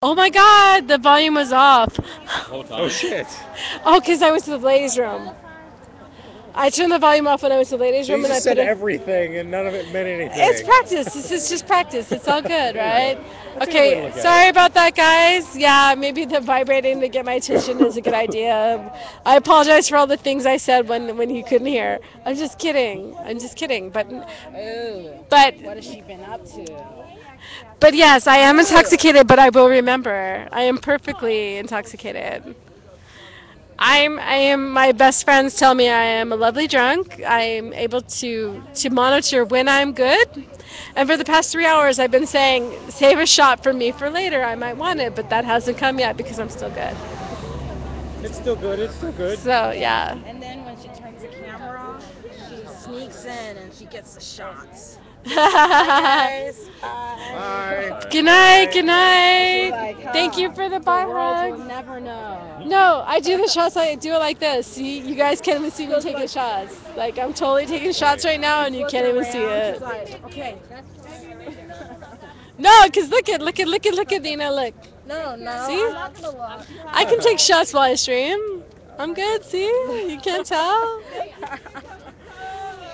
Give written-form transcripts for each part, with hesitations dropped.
Oh my god, the volume was off. Oh shit. Oh, because I went to the ladies' room. I turned the volume off when I went to the ladies' So room you and I just said put it. everything and none of it meant It's anything. practice. This is just practice. It's all good, There you right? go. That's a good way to Okay, look at sorry it. about that, guys. Yeah, maybe the vibrating to get my attention is a good idea. I apologize for all the things I said when you couldn't hear. I'm just kidding. I'm just kidding. Ooh, But what has she been up to? but yes, I am intoxicated, but I will remember. I am perfectly intoxicated. I am my best friends tell me I am a lovely drunk. I am able to monitor when I'm good. And for the past 3 hours I've been saying save a shot for me for later. I might want it, but that hasn't come yet because I'm still good. It's still good. It's still good. So yeah. And then when she turns the camera off, she sneaks in and she gets the shots. Good Hi guys. Bye. night, good She's night. like, Thank you for the the bye world will hugs. never know. No, I do the shots. I do it like this. See, you guys can't even see me taking shots. Like I'm totally taking shots right now, and you can't even see it. She's like, okay. No, cause look at Dina. Look. No, no. See? I'm not gonna look. I can take shots while I stream. I'm good. See, you can't tell.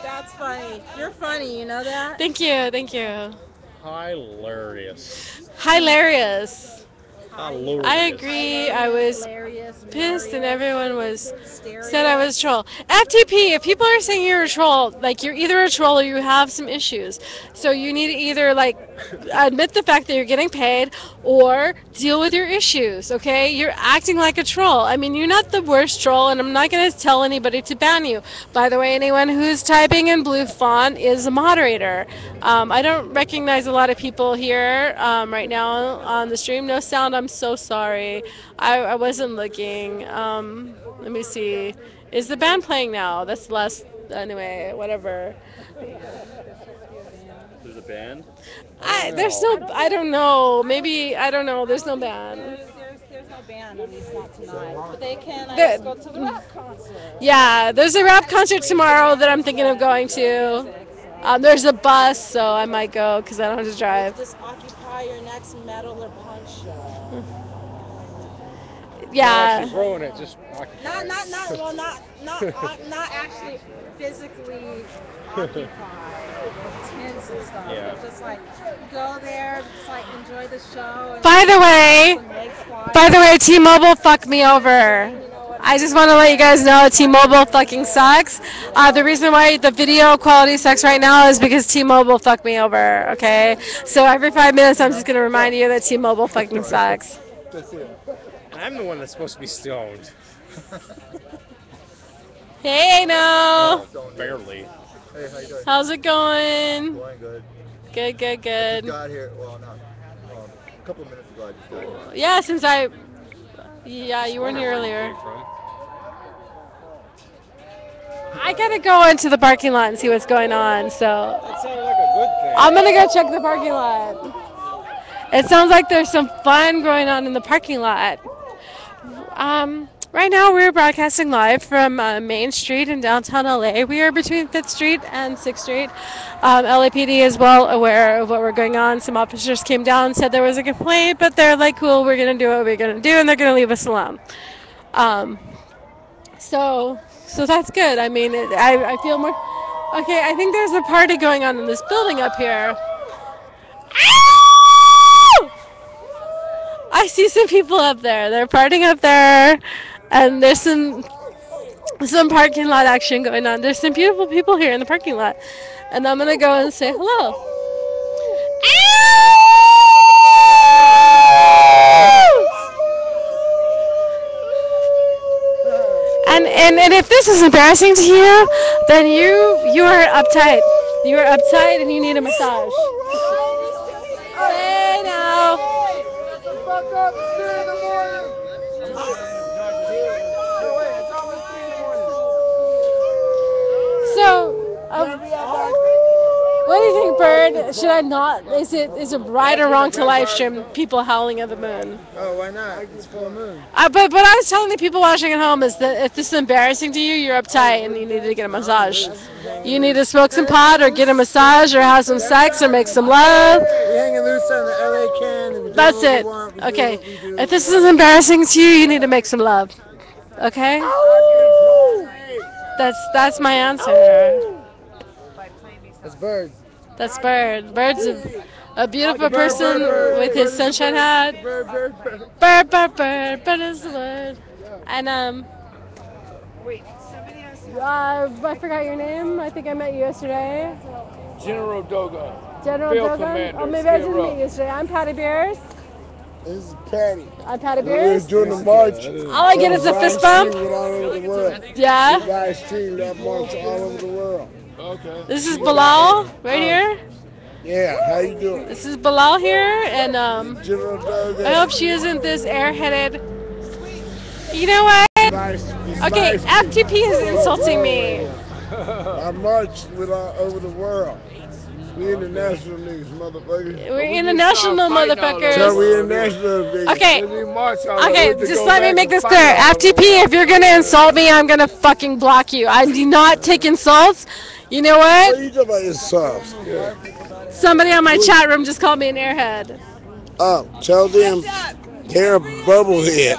That's funny. You're funny, you know that? Thank you, thank you. Hilarious. Hilarious. Hilarious. I agree. I was Hilarious, pissed, and everyone was said I stereo. was a troll. FTP. If people are saying you're a troll, like you're either a troll or you have some issues. So you need to either like admit the fact that you're getting paid or deal with your issues. Okay? You're acting like a troll. I mean, you're not the worst troll, and I'm not gonna tell anybody to ban you. By the way, anyone who's typing in blue font is a moderator. I don't recognize a lot of people here right now on the stream. No sound. I'm so sorry. I wasn't looking. Let me see. Is the band playing now? That's the last. Anyway, whatever. There's a band. There's no. I don't know. Maybe I don't know. There's no band. There's no band, at least not tonight. But they can, I The- guess, go to the rap concert. Yeah, there's a rap concert tomorrow that I'm thinking of going to. There's a bus, so I might go because I don't have to drive. Just occupy your next metal or punk show. Yeah. She's throwing it. Just Not actually physically occupy with tents and stuff. Yeah. But just like go there, just like enjoy the show. And By the way, some leg squats. By the way, T-Mobile fucked me over. I just want to let you guys know T-Mobile fucking sucks. The reason why the video quality sucks right now is because T-Mobile fucked me over, okay? So every 5 minutes I'm just going to remind you that T-Mobile fucking sucks. And I'm the one that's supposed to be stoned. Hey, no. Barely. Hey, how you doing? How's it going? Going good. Good, good, I good. just got here. Well, not. A couple of minutes ago, I just got here. Yeah, Yeah, you weren't here earlier. I gotta go into the parking lot and see what's going on, so That sounded like a good thing. I'm gonna go check the parking lot. It sounds like there's some fun going on in the parking lot. Right now we're broadcasting live from Main Street in downtown LA. We are between 5th Street and 6th Street. LAPD is well aware of what we're going on. Some officers came down and said there was a complaint, but they're like, cool, we're gonna do what we're gonna do, and they're gonna leave us alone. So that's good. I mean, I feel more. Okay, I think there's a party going on in this building up here. Ow! I see some people up there. They're partying up there, and there's some parking lot action going on. There's some beautiful people here in the parking lot, and I'm gonna go and say hello. And if this is embarrassing to you, then you are uptight. You are uptight and you need a massage. Hey now. So, what do you think, Bird? Should I not? Is it right or wrong to live stream people howling at the moon? Oh, why not? It's full moon. But what I was telling the people watching at home is that if this is embarrassing to you, you're uptight and you need to get a massage. You need to smoke some pot or get a massage or have some sex or make some love. We hanging loose on the LA can. If we That's do what we it. want, we do Okay. what we do. If this is embarrassing to you, you need to make some love. Okay? That's my answer. That's bird. That's Bird. Bird's a beautiful Bird, person bird, bird. with Bird his is the sunshine bird. hat. Bird, bird, bird. Bird, bird, bird. Bird is the word. And Wait, somebody else. I forgot your name. I think I met you yesterday. General Doga, General Field Dogan. Commander, Oh, maybe I Skid didn't Row. meet you yesterday. I'm Patty Beers. This is Patty. I'm Patty We were Beers. doing the march. All I get is a fist bump. All over the world. Yeah. Live stream that march all over the world. Okay. This is Bilal right here. Yeah, how you doing? This is Bilal here, and General Dogan. I hope she isn't this airheaded. You know what? Okay, FTP is insulting me. I marched with all over the world. We international niggas, motherfuckers. We're international, So motherfuckers. we international niggas. Okay. We march all Okay, over to just go let me back make and this fight clear. all over the FTP, world. if you're gonna insult me, I'm gonna fucking block you. I do not take insults. You know What what? are you talking about? It's soft. Somebody on my chat room just called me an airhead. Oh, tell them they're a bubblehead.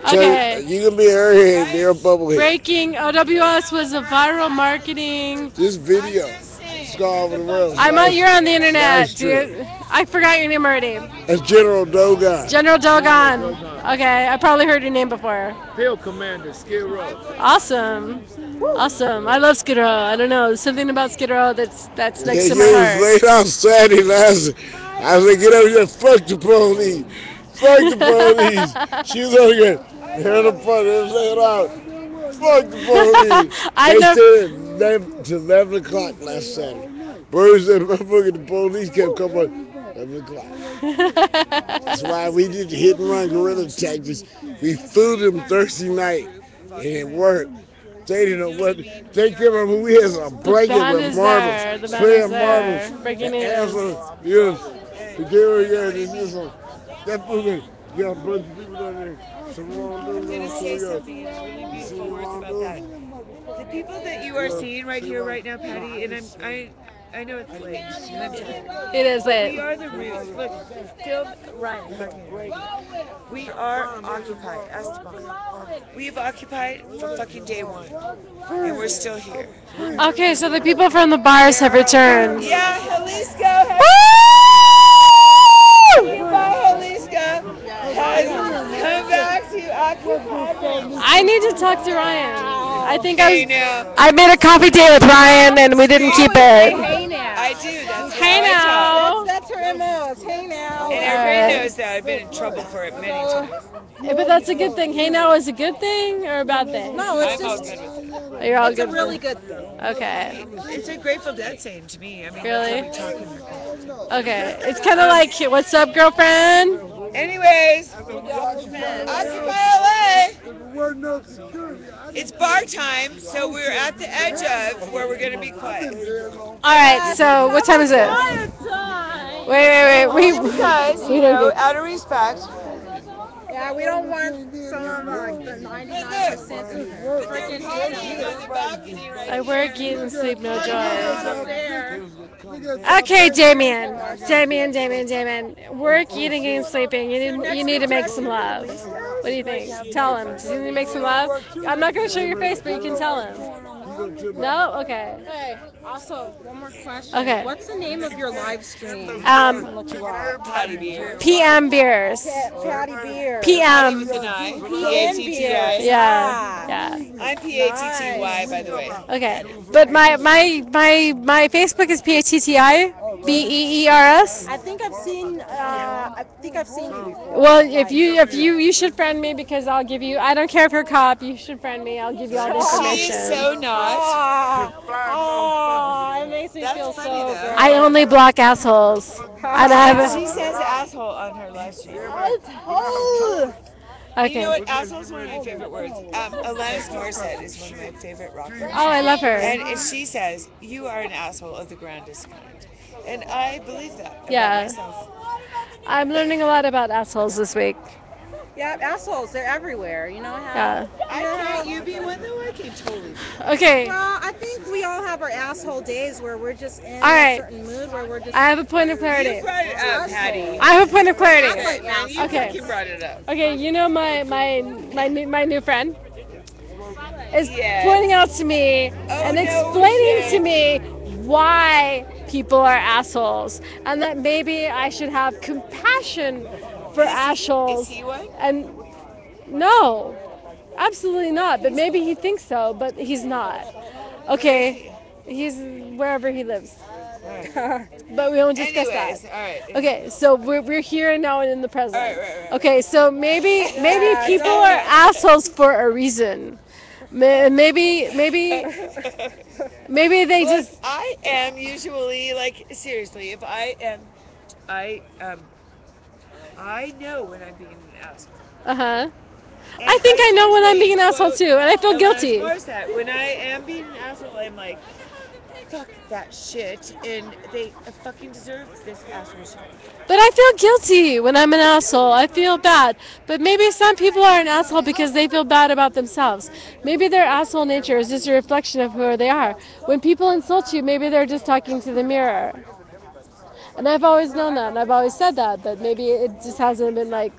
Okay. You can be an airhead, they're a bubblehead. Breaking OWS was a viral marketing. This video, it's gone all over the world. You're on the internet, Live stream. dude. I forgot your name already. That's General Dogan. General Dogan. Okay, I probably heard your name before. Field Commander, Skid Row. Awesome. Awesome. I love Skid Row. I don't know. There's something about Skid Row that's next to my was heart. laid out Saturday last. I was like, get over here, fuck the police. Fuck the police. She was over here. Here the fuck, they was laid out. Fuck the police. I They know. said it to 11 o'clock last Saturday. Birds said, motherfucker, the police kept coming at 11 o'clock. That's why we did the hit and run guerrilla tactics. We fooled them Thursday night, and it worked. They didn't know what. They came over. We had a blanket band with is marbles, there. The band playing is there. marbles. Breaking The news. asshole, yes. The girl, yeah, this one. That fool, you got a bunch of people down there. I'm going to say something really beautiful words about that. The people that you are seeing right here, right now, Patty, and I know it's late. And I'm tired. It is We late. are the roots. Look, still Ryan. We are occupied, Esteban. We have occupied from fucking day one, and we're still here. Okay, so the people from the bars have returned. Yeah, Jalisco. Goodbye, Jalisco. Has come back to occupy. I need to talk to Ryan. I think Hey now. I made a coffee date with Ryan and we didn't keep it. Hey now. I do. That's Hey how I talk. now. That's her MO. Hey now. And Alright. everybody knows that. I've been in trouble for it many times. Yeah, but that's a good thing. Hey now is a good thing or a bad thing? No, it's all good with it. You're all It's a good. really good thing. Okay. It's a Grateful Dead saying to me. I mean, Really? that's how we talk in there. Okay. It's kind of like, what's up, girlfriend? Anyways, Occupy LA. It's bar time, so we're at the edge of where we're going to be quiet. All right. So what time is it? Wait. Because, We you don't know, get- out of respect. Yeah, we don't want some of like the 99% freaking I work, eat, and sleep, no joy. up there. Okay, Damien. Work, eating, and sleeping. You need to make some love. What do you think? Tell him. Do you need to make some love? I'm not going to show your face, but you can tell him. No? Okay. Hey, also, one more question. Okay. What's the name of your live stream? Look you up. Patty Beers. PMbeers. Patty Beer. PM. With an I. P-A-T-T-I. Yeah. I'm P-A-T-T-Y, by the way. Okay. But my Facebook is PATTI BEERS. I think I've seen. I think I've seen you before. Well, if you should friend me because I'll give you. I don't care if you're a cop. You should friend me. I'll give you all the She is information. so not. It makes me That's feel funny, so though. good. I only block assholes. And I have She says asshole on her live stream. a, You know okay. what? Asshole is one of my favorite words. Alanis Morissette is one of my favorite rockers. Oh, I love her. And if she says, you are an asshole of the grandest kind. And I believe that about Yeah. myself. I'm learning a lot about assholes this week. Yeah, assholes. They're everywhere. You know how. Yeah. Can't you be one though? I can totally be. Okay. Well, I think we all have our asshole days where we're just in All a right. certain mood where we're just. I have a point of clarity. You brought it up, Patty. I have a point of clarity. Okay, man, you Okay. fucking brought it up. Okay, you know my new friend is Yes. pointing out to me Oh, and no explaining to shit. me why people are assholes and that maybe I should have compassion for assholes. Is he one? And no, absolutely not. But maybe he thinks so, but he's not. Okay, he's wherever he lives. But we won't discuss Anyways, that. all right. Okay, so we're here now and in the present. Right. Okay, so maybe people are assholes for a reason. Maybe they Look, just I am usually like seriously. If I am, I know when I'm being an asshole. uh-huh. And I think I know when I'm say, being an asshole quote, too, and I feel and guilty. Of course, that when I am being an asshole, I'm like, fuck that shit, and they fucking deserve this asshole shit. But I feel guilty when I'm an asshole. I feel bad. But maybe some people are an asshole because they feel bad about themselves. Maybe their asshole nature is just a reflection of who they are. When people insult you, maybe they're just talking to the mirror. And I've always known that, and I've always said that, but maybe it just hasn't been like,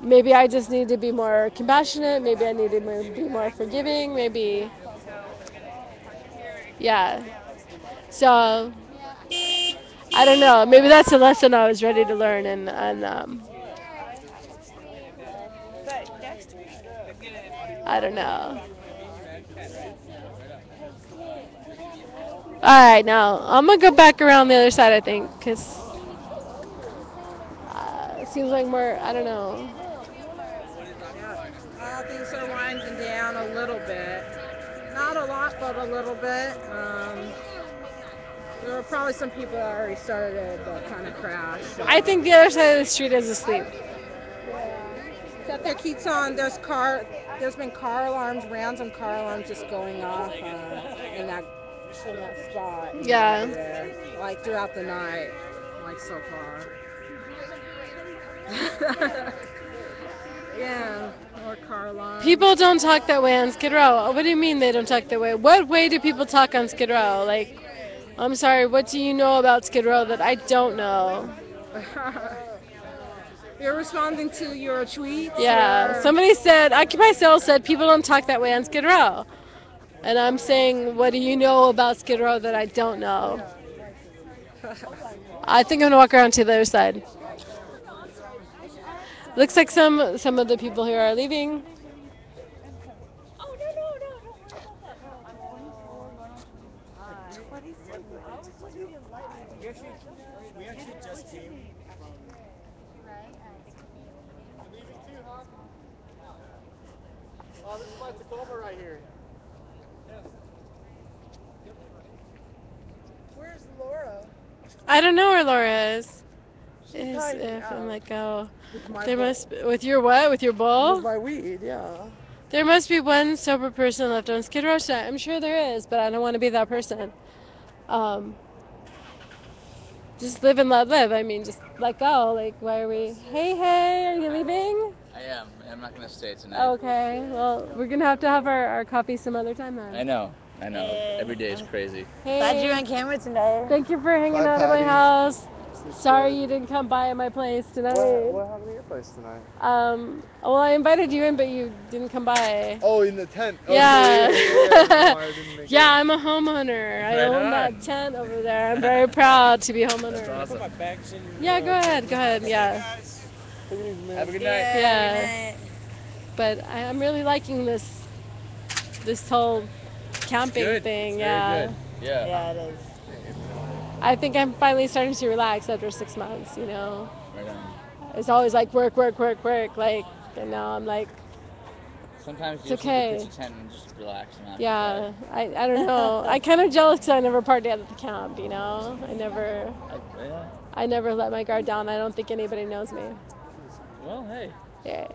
maybe I just need to be more compassionate, maybe I need to be more forgiving, maybe, yeah. So, I don't know, maybe that's a lesson I was ready to learn, and But next week, I don't know. Alright, now, I'm gonna go back around the other side, I think, because it seems like more, I don't know. Things are winding down a little bit. Not a lot, but a little bit. There were probably some people that already started the kind of crash. So. I think the other side of the street is asleep. Except there keeps on. There's been car alarms, random car alarms just going off in that spot. Yeah. There, like throughout the night, like so far. Yeah, more car alarms. People don't talk that way on Skid Row. What do you mean they don't talk that way? What way do people talk on Skid Row? Like, I'm sorry, what do you know about Skid Row that I don't know? You're responding to your tweets? Yeah, somebody said, Occupy Soul said people don't talk that way on Skid Row. And I'm saying, what do you know about Skid Row that I don't know? I think I'm gonna walk around to the other side. Looks like some of the people here are leaving. We actually just came from. Leaving too, huh? Oh, this is my Tacoma right here. where's Laura? I don't know where Laura is. hiding If I'm out. like, oh, My there bowl. must be, with your what? With your bowl? With my weed, yeah. There must be one sober person left on Skid Row tonight. I'm sure there is, but I don't want to be that person. Just live and let live. I mean, just let go. Like, why are we? Hey, are you leaving? I am. I'm not going to stay tonight. Okay. Well, we're gonna have to have our coffee some other time then. I know. Every day is crazy. Hey. Glad you're on camera tonight. Thank you for hanging Bye, out at my Patty. house. Sorry you didn't come by at my place tonight. What happened to your place tonight? Well, I invited you in, but you didn't come by. Oh, in the tent. Oh, Yeah. No, I didn't make Yeah, I'm a homeowner. I Right own on. that tent over there. I'm very proud to be homeowner. That's awesome. Yeah, go ahead. Yeah. Have a good night. Yeah. But I'm really liking this whole camping Good. thing. It's Yeah. very good. Yeah. Yeah, it is. I think I'm finally starting to relax after 6 months. You know, Right on. it's always like work. Like, and now I'm like, Sometimes you It's just need okay. to pitch a tent and just relax and not yeah. I don't know. I kind of jealous because I never partied at the camp. You know, yeah. I never let my guard down. I don't think anybody knows me. Well, hey. Yeah.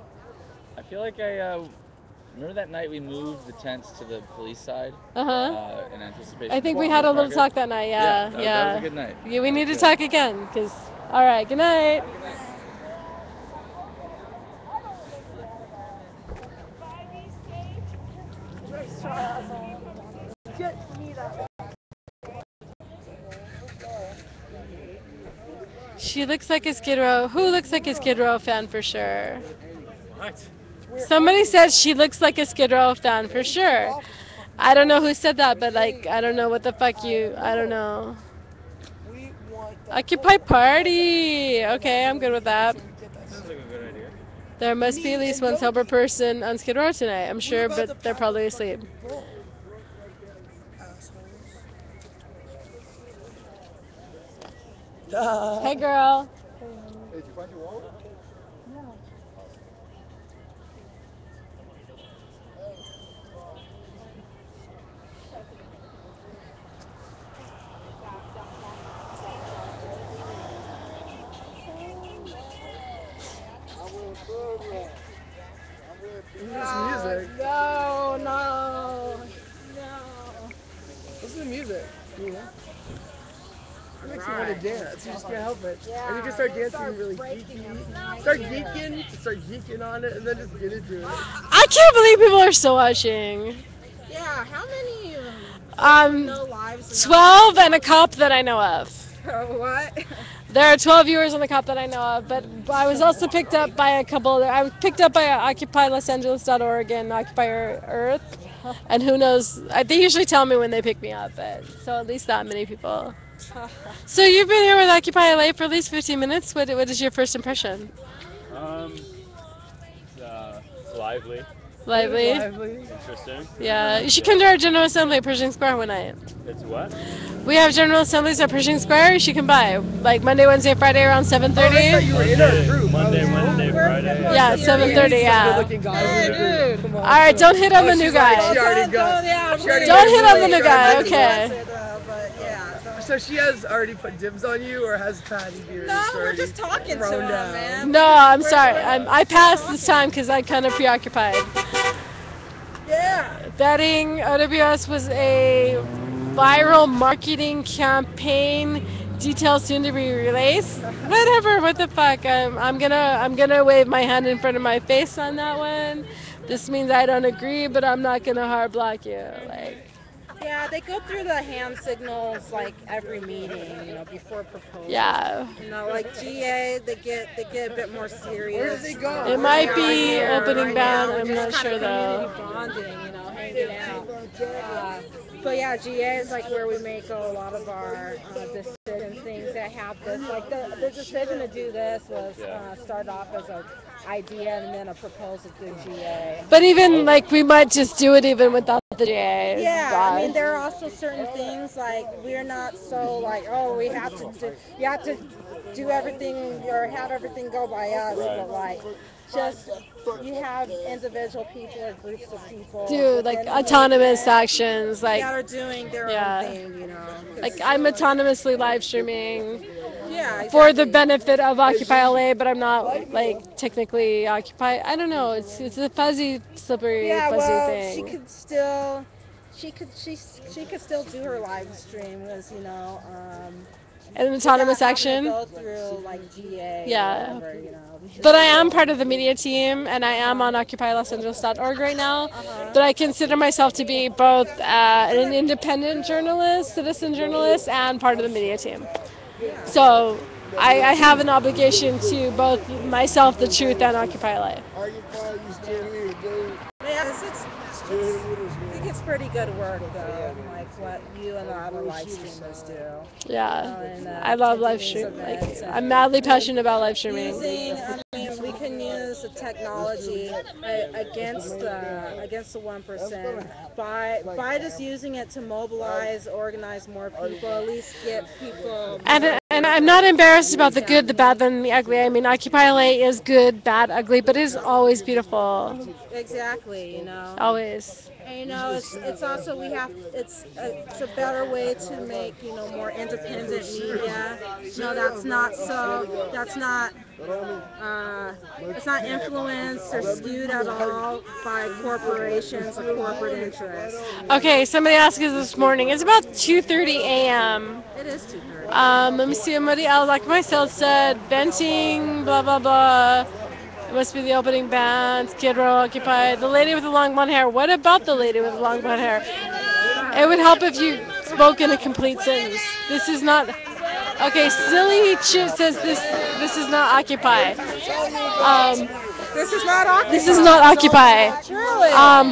I feel like remember that night we moved the tents to the police side in anticipation. I think of we had a little Market? talk that night. Yeah. That was a good night. Yeah, we need to talk again. All right. Good night. She looks like a Skid Row. Who looks like a Skid Row fan for sure? What? Somebody said she looks like a Skid Row fan for sure. I don't know who said that, but like, I don't know what the fuck you. I don't know. Occupy party. Okay, I'm good with that. Sounds like a good idea. There must be at least one sober person on Skid Row tonight. I'm sure, but they're probably asleep. Hey, girl. Hey, did you find your wallet? This music. No, no, no. Listen to the music. You know? It makes you want to dance. You just can't help it. Yeah, And you can start we'll dancing really breaking geeky. everything. Start geeking on it, and then just get into it. I can't believe people are still watching. Yeah, how many no Um, lives? 12 and a cop that I know of. What? There are 12 viewers on the cop that I know of, but I was also picked up by a couple. I was picked up by OccupyLosAngeles.org and Occupy Earth, and who knows? They usually tell me when they pick me up, but so at least that many people. So you've been here with Occupy LA for at least 15 minutes. What is your first impression? It's lively, Lively. interesting. Yeah, you should come to our General Assembly at Pershing Square one night. It's what? We have General Assemblies at Pershing Square. You should come by, like Monday, Wednesday, Friday around 7:30. You were in our group. Monday, Wednesday, Friday. Yeah, 7:30. Yeah. Good-looking guys in the group. Come on. All right, don't hit on the new she's like, guy. she already got. She already Don't got hit on the really new guy. excited. Okay. But yeah. So she has already put dibs on you, or has Patty Beers No, we're already just talking to thrown him, down? man. No, I'm sorry. I passed this time because I'm kind of preoccupied. Yeah. Betting OWS was a viral marketing campaign. Details soon to be released. Whatever. What the fuck? I'm gonna wave my hand in front of my face on that one. This means I don't agree, but I'm not gonna hard block you. Like. Yeah, they go through the hand signals like every meeting, before proposals. Yeah. Like GA, they get a bit more serious. Where does it go? It might be Here, opening now, band. we're I'm just not kind sure of though. community bonding, hanging out. But yeah, GA is like where we make a lot of our decision things that have this. Like the decision to do this was started off as an idea and then a proposal through GA. But even like we might just do it even without the GA. Yeah, I mean there are also certain things like we're not so like we have to do everything or have everything go by us, but like just you have individual people or groups of people. Do like autonomous actions, like that are doing their own thing, Like I'm autonomously live streaming. Yeah, exactly. For the benefit of Occupy LA, but I'm not like technically Occupy. I don't know. It's a fuzzy, slippery, fuzzy thing. She could still do her live stream as an autonomous action. Go through like GA. Yeah. Or whatever, But I am part of the media team, and I am on OccupyLosAngeles.org right now. But I consider myself to be both an independent journalist, citizen journalist, and part of the media team. So I have an obligation to both myself, the truth, and Occupy LA. I think it's pretty good work, though, like what you and the other live streamers do. Yeah, I love live streaming. Like, I'm madly passionate about live streaming. We can use the technology against the 1% by just using it to mobilize, organize more people, at least get people. And I'm not embarrassed about the good, the bad, and the ugly. I mean, Occupy LA is good, bad, ugly, but it is always beautiful. Exactly, Always. And it's also it's a better way to make more independent media. That's not it's not influenced or skewed at all by corporations or corporate interests. Okay, somebody asked us this morning. It's about 2:30 a.m. It is 2:30. Let me see. Somebody else, like myself, said venting, blah blah blah. It must be the opening band, Skid Row, Occupy. The lady with the long blonde hair. What about the lady with the long blonde hair? It would help if you spoke in a complete sentence. This is not. Okay, silly shit says this. This is not Occupy. This is not Occupy. This is not Occupy. Truly. Wow.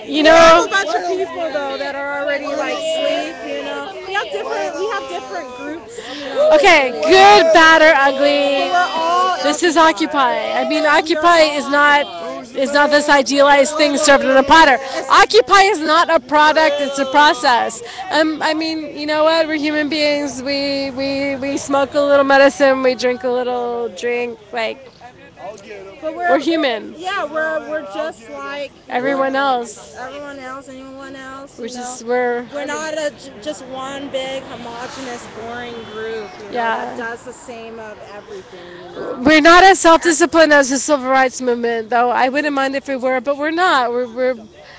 You We have know. a bunch of people though that are already like asleep. You know, we have different groups. You know. Okay, good, bad, or ugly. We're all This is Occupy. I mean, Occupy is not this idealized thing served in a platter. Occupy is not a product; it's a process. I mean, you know what? We're human beings. We smoke a little medicine. We drink a little drink. Like But we're human. Yeah, we're just like Everyone else. anyone else. We're not just one big homogenous boring group. Yeah. That does the same of everything. You know? we're not as self-disciplined as the civil rights movement, though. I wouldn't mind if we were, but we're not. We're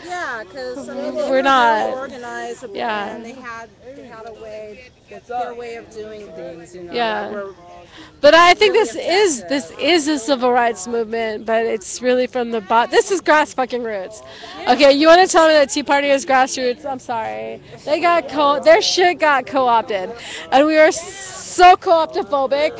Yeah, because they We're were not. very organized, Yeah. and they had a way, their way of doing things. You know. Yeah. That were But I think this is a civil rights movement, but it's really from the This is grass fucking roots. Okay, you want to tell me that Tea Party is grassroots? I'm sorry. Their shit got co-opted, and we are so co-optophobic.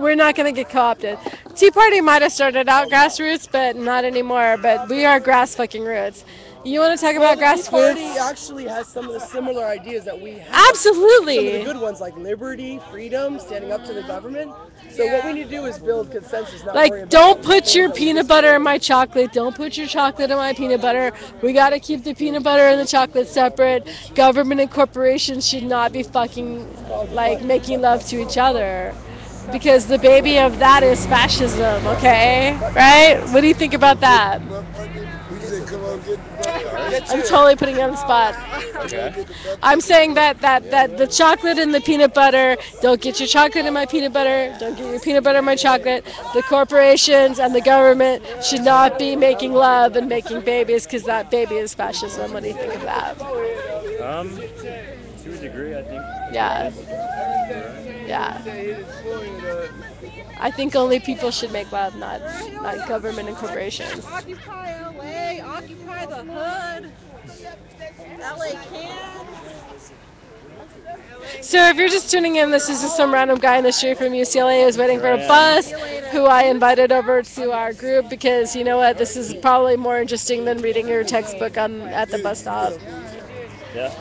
We're not gonna get co-opted. Tea Party might have started out grassroots, but not anymore. But we are grass fucking roots. You want to talk about grassroots? Party actually has some of the similar ideas that we have. Absolutely. Some of the good ones like liberty, freedom, standing up to the government. So what we need to do is build consensus. Not worry Like, about don't put your peanut butter in my chocolate. Don't put your chocolate in my peanut butter. We gotta keep the peanut butter and the chocolate separate. Government and corporations should not be fucking, like, making love to each other. Because the baby of that is fascism, okay? Right? What do you think about that? I'm totally putting you on the spot. Okay. I'm saying that the chocolate and the peanut butter, don't get your chocolate in my peanut butter, don't get your peanut butter in my chocolate. The corporations and the government should not be making love and making babies because that baby is fascism. What do you think of that? To a degree, I think. Yeah. Yeah. I think only people should make love, not government and corporations. Occupy LA, occupy the hood. LA can. So if you're just tuning in, this is just some random guy in the street from UCLA who's waiting for a bus, who I invited over to our group because, you know what, this is probably more interesting than reading your textbook at the bus stop. Yeah.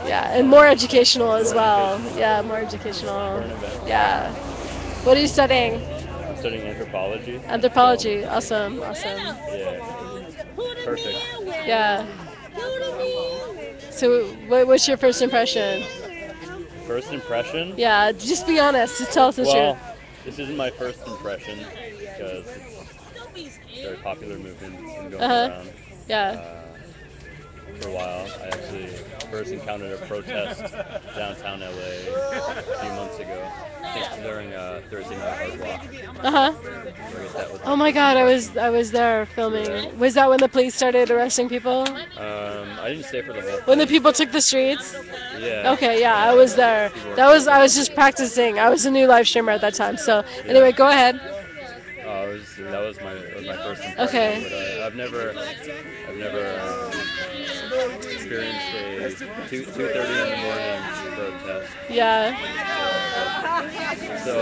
Yeah, and more educational as well. Yeah, more educational. Yeah. What are you studying? I'm studying anthropology. Anthropology. Awesome. Awesome. Yeah. Perfect. Yeah. So what's your first impression? First impression? Yeah, just be honest. Just tell us the Well, truth. this isn't my first impression because it's a very popular movement. It's been going around. Yeah. For a while. I actually first encountered a protest downtown LA a few months ago. I think during Thursday Night Art Walk. Oh my God, I was there filming. Was that when the police started arresting people? I didn't stay for the whole thing. When the people took the streets? Yeah. Okay, yeah, I was there. I was just practicing. I was a new live streamer at that time. So anyway, go ahead. That was my first impression. Okay. But I've never experienced a 2:30 in the morning protest. Yeah. So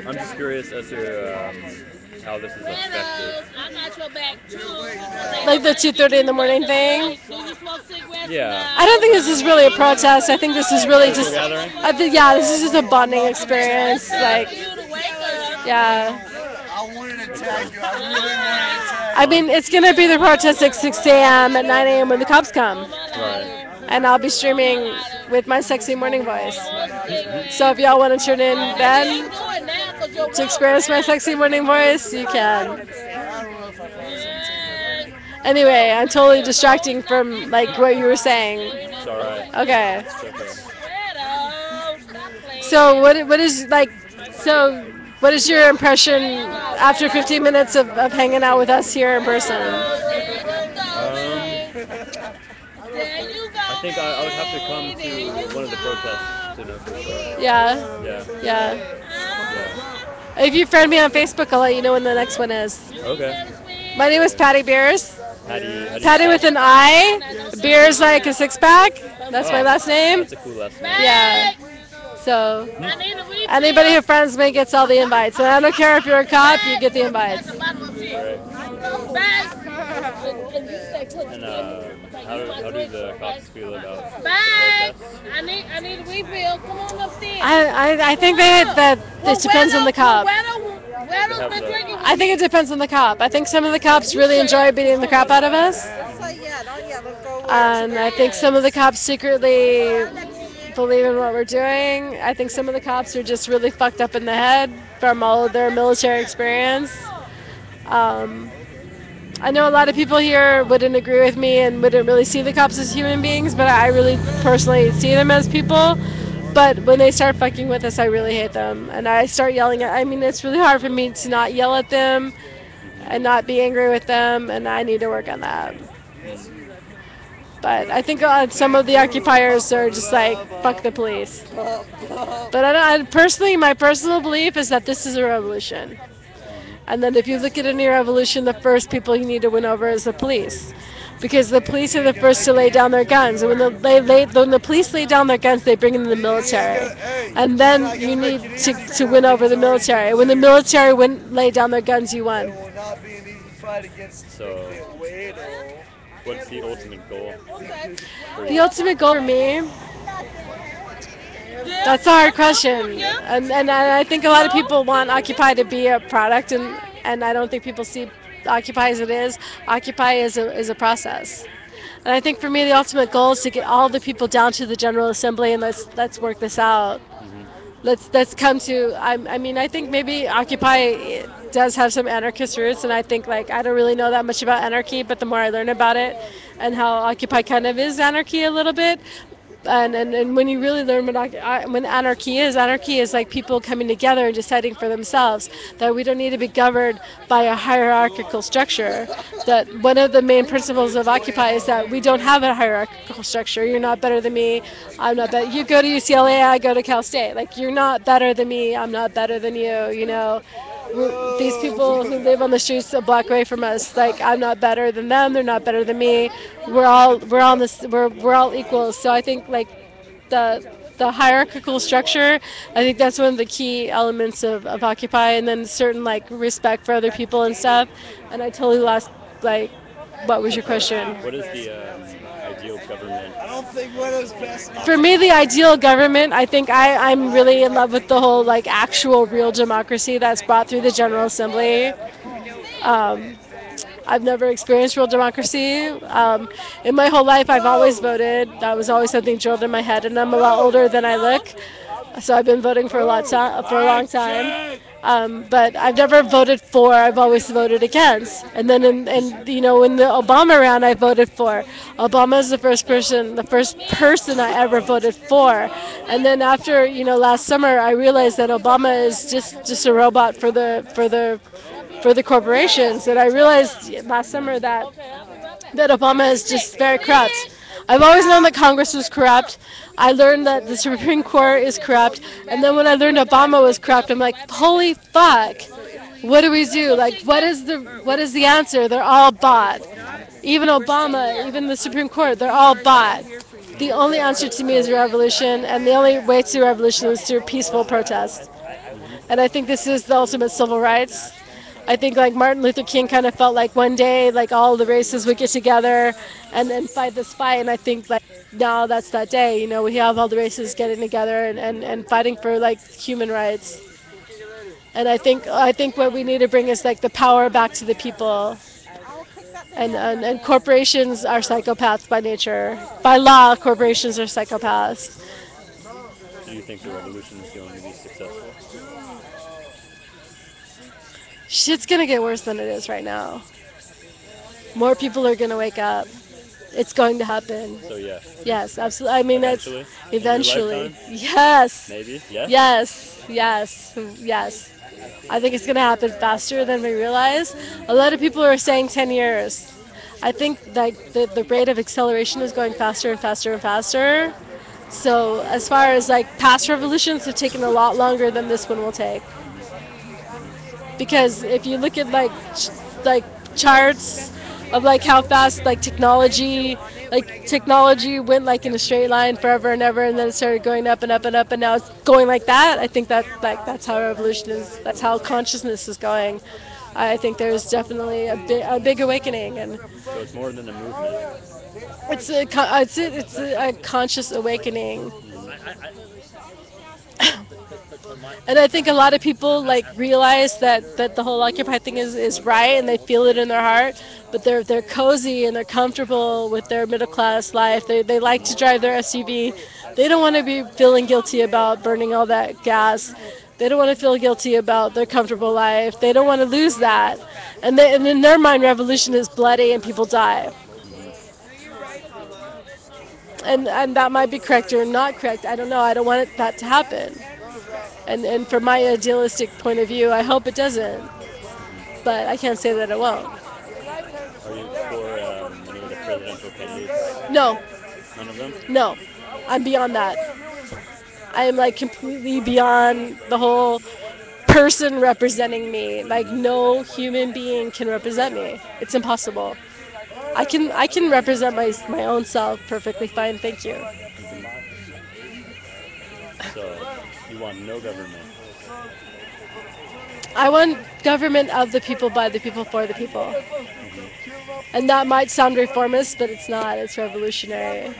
I'm just curious as to how this is effective. Like the 2:30 in the morning thing? Yeah. I don't think this is really a protest. I think this is really just. Gathering? I think this is just a bonding experience. Like, yeah. I mean, it's gonna be the protest at 6 a.m. at 9 a.m. when the cops come. Right. And I'll be streaming with my sexy morning voice. So if y'all want to tune in then to experience my sexy morning voice, you can. Anyway, I'm totally distracting from like what you were saying. It's alright. Okay. It's okay. So what is like? So what is your impression after 15 minutes of hanging out with us here in person? I think I would have to come to one of the protests to know for sure. Yeah. Yeah. Yeah. If you friend me on Facebook, I'll let you know when the next one is. Okay. My name is PMbeers. How do you Patty spell with it? an I. Beers like a six pack. That's my Oh, last name. that's a cool last name. Yeah. So Hmm. anybody who friends me gets all the invites. And I don't care if you're a cop, you get the invites. Right. And how do the cops feel about the protests? I think that it depends on the cop. They have the. I think it depends on the cop. I think some of the cops really enjoy beating the crap out of us. And I think some of the cops secretly believe in what we're doing. I think some of the cops are just really fucked up in the head from all of their military experience. Um, I know a lot of people here wouldn't agree with me and wouldn't really see the cops as human beings, but I really personally see them as people. But when they start fucking with us, I really hate them. And I start yelling at, I mean, it's really hard for me to not yell at them and not be angry with them, and I need to work on that. But I think some of the occupiers are just like, fuck the police. But personally, my personal belief is that this is a revolution. And then if you look at any revolution, the first people you need to win over is the police. Because the police are the first to lay down their guns. And when the police lay down their guns, they bring in the military. And then you need to win over the military. When the military lay down their guns, you won. So, what's the ultimate goal for The you? ultimate goal for me, that's a hard question. And I think a lot of people want Occupy to be a product, and I don't think people see Occupy as it is. Occupy is a process. And I think for me, the ultimate goal is to get all the people down to the General Assembly and let's work this out. Hmm. Let's come to. I mean, I think maybe Occupy does have some anarchist roots, and I think like I don't really know that much about anarchy, but the more I learn about it, and how Occupy kind of is anarchy a little bit. And when you really learn when anarchy is like people coming together and deciding for themselves that we don't need to be governed by a hierarchical structure. That one of the main principles of Occupy is that we don't have a hierarchical structure. You're not better than me. I'm not better. You go to UCLA, I go to Cal State. Like you're not better than me. I'm not better than you. You know. These people who live on the streets a block away from us, like I'm not better than them, they're not better than me. We're all equals. So I think like the hierarchical structure, I think that's one of the key elements of Occupy, and then certain like respect for other people and stuff. And I totally lost like what was your question? What is the ideal government? For me, the ideal government, I think I'm really in love with the whole like actual real democracy that's brought through the General Assembly. Um, I've never experienced real democracy. In my whole life, I've always voted. That was always something drilled in my head, and I'm a lot older than I look, so I've been voting for a long time. But I've never voted for. I've always voted against. And then in the Obama round, I voted for. Obama is the first person I ever voted for. And then after last summer, I realized that Obama is just a robot for the corporations. And I realized last summer that Obama is just very corrupt. I've always known that Congress was corrupt. I learned that the Supreme Court is corrupt. And then when I learned Obama was corrupt, I'm like, holy fuck. What do we do? Like, what is the answer? They're all bought. Even Obama, even the Supreme Court, they're all bought. The only answer to me is revolution, and the only way to revolution is through peaceful protest. And I think this is the ultimate civil rights. I think like Martin Luther King kind of felt like one day like all the races would get together and fight this fight, and I think like now that's that day. We have all the races getting together and fighting for like human rights. And I think what we need to bring is like the power back to the people. And corporations are psychopaths by nature. By law, corporations are psychopaths. Do you think the revolution is going to be successful? Shit's gonna get worse than it is right now. More people are gonna wake up. It's going to happen. So yes. Yes, absolutely. I mean, Eventually? that's eventually. In your lifetime? Yes. Maybe. Yes. Yes. Yes. Yes. I think it's gonna happen faster than we realize. A lot of people are saying 10 years. I think like the rate of acceleration is going faster and faster and faster. So as far as like past revolutions have taken a lot longer than this one will take. because if you look at like charts of like how fast technology went like in a straight line forever and ever, and then it started going up and up and up, and now it's going like that. I think that that's how revolution is. That's how consciousness is going. I think there's definitely a big awakening, and So it's more than a movement. it's a conscious awakening. And I think a lot of people like realize that the whole Occupy thing is right, and they feel it in their heart. But they're cozy and they're comfortable with their middle class life. They like to drive their SUV. They don't want to be feeling guilty about burning all that gas. They don't want to feel guilty about their comfortable life. They don't want to lose that. And in their mind, revolution is bloody and people die. And that might be correct or not correct. I don't know. I don't want that to happen. And from my idealistic point of view, I hope it doesn't. But I can't say that it won't. Are you for any of the presidential candidates? No, None of them? no. I'm beyond that. I am like completely beyond the whole person representing me. Like no human being can represent me. It's impossible. I can represent my own self perfectly fine. Thank you. So you want no government? I want government of the people, by the people, for the people. And that might sound reformist, but it's not. It's revolutionary.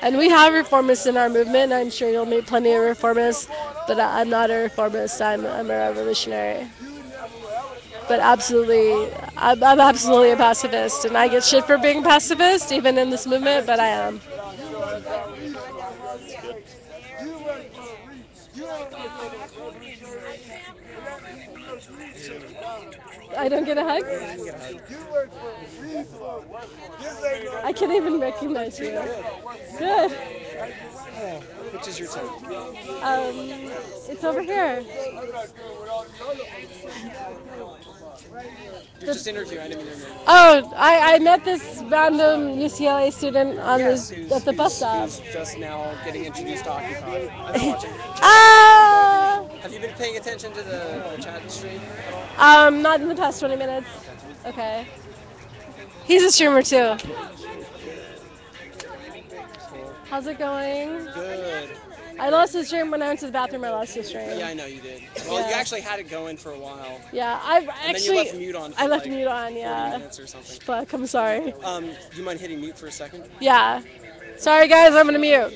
And we have reformists in our movement. I'm sure you'll meet plenty of reformists, but I'm not a reformist. I'm a revolutionary. But absolutely, I'm absolutely a pacifist, and I get shit for being pacifist, even in this movement. But I am. I don't get a hug. I can't even recognize you. Good. Which is your turn? It's over here. You're just interviewing. I didn't mean to interview. Oh, I met this random UCLA student on Yes, at the bus stop. who's just now getting introduced to Occupy. I've been watching. Ah! Have you been paying attention to the chat stream at all? Not in the past 20 minutes. Okay. He's a streamer too. How's it going? Good. I lost his stream when I went to the bathroom. I lost his stream. Yeah, I know you did. Well, you actually had it going for a while. Yeah, I And actually. then you left mute on for I left like mute on. 40 Yeah. minutes or something. Fuck. I'm sorry. Do you mind hitting mute for a second? Yeah. Sorry guys. I'm gonna mute.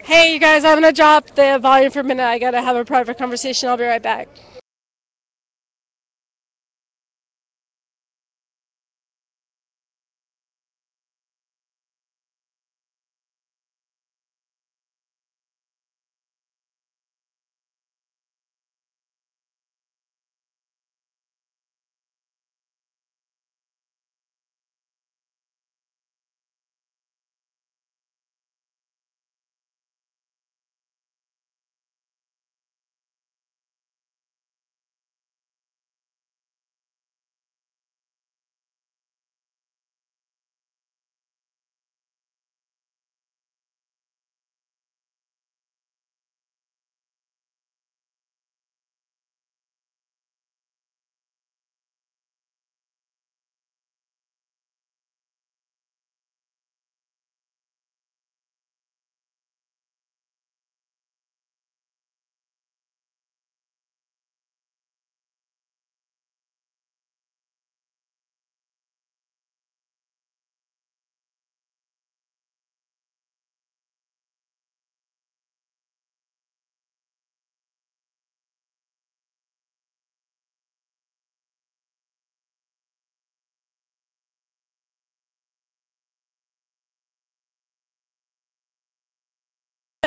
Hey, you guys. I'm gonna drop the volume for a minute. I gotta have a private conversation. I'll be right back.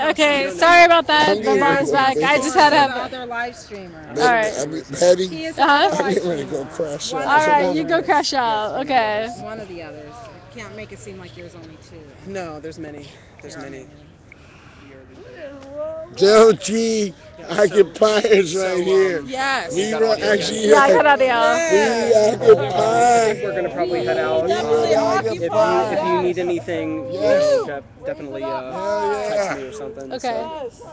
Okay, sorry about that. I'm The getting ready mom's to go back. I bake. just had to The have. other live streamer. All right. Patty, He is Uh-huh. another I'm live getting ready to go streamer. crash One out. of All the right, you go others. crash out. Okay. One of the others. Can't make it seem like there's only two. No, there's many. There's There are many. Don't you occupiers right here. Yes. We got were audio, actually guys. Yeah, good audio. we I occupy. think we're gonna probably head out. Definitely occupy. If you need anything, Yes. definitely Hell text yeah. me or something. Okay.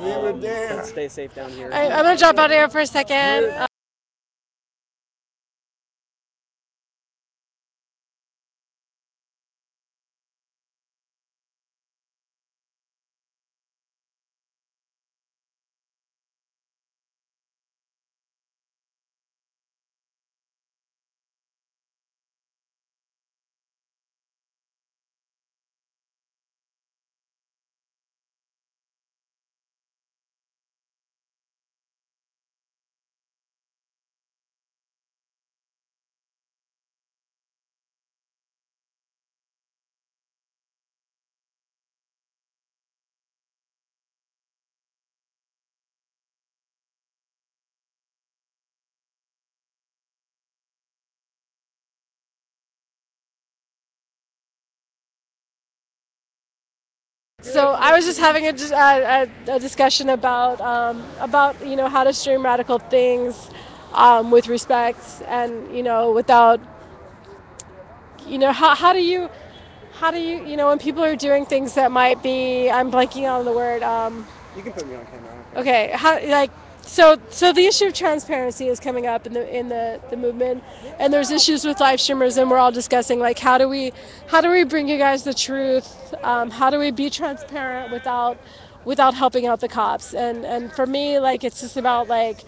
We were But there. stay safe down here. I'm gonna drop out of here for a second. So I was just having a discussion about how to stream radical things with respect and without how do you when people are doing things that might be, I'm blanking on the word. You can put me on camera. Okay, so the issue of transparency is coming up in the movement, and there's issues with live streamers, and we're all discussing like how do we bring you guys the truth, how do we be transparent without helping out the cops, and for me, like, it's just about like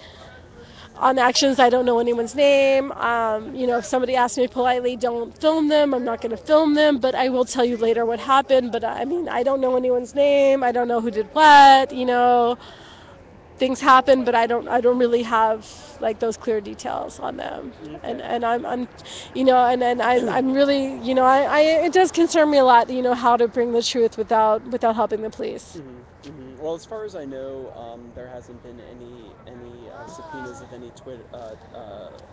on actions. I don't know anyone's name. If somebody asks me politely, don't film them. I'm not going to film them, but I will tell you later what happened. But I mean, I don't know anyone's name. I don't know who did what. Things happen, but I don't really have like those clear details on them. And I'm I'm really, it does concern me a lot, how to bring the truth without helping the police. Well, as far as I know, there hasn't been any subpoenas of any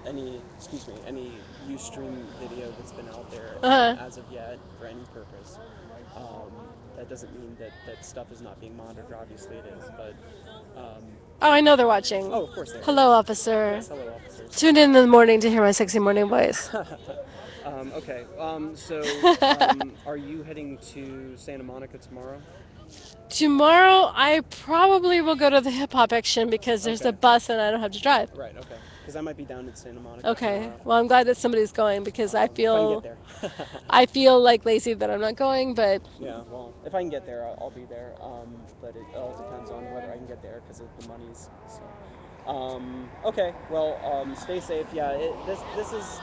any Ustream video that's been out there as of yet for any purpose. That doesn't mean that stuff is not being monitored. Obviously, it is, but. Oh, I know they're watching. Oh, of course they are. Hello, officer. Yes, hello, officers. Tune in the morning to hear my sexy morning voice. Okay. Are you heading to Santa Monica tomorrow? Tomorrow, I probably will go to the hip hop action because there's a bus and I don't have to drive. Right. Okay. Because I might be down in Santa Monica. Okay. Tomorrow. Well, I'm glad that somebody's going because I If I can feel get there. I feel like lazy that I'm not going, but Yeah. Well, if I can get there, I'll be there. But it all depends on whether I can get there because of the monies. So. Okay. Well. Stay safe. Yeah. This is.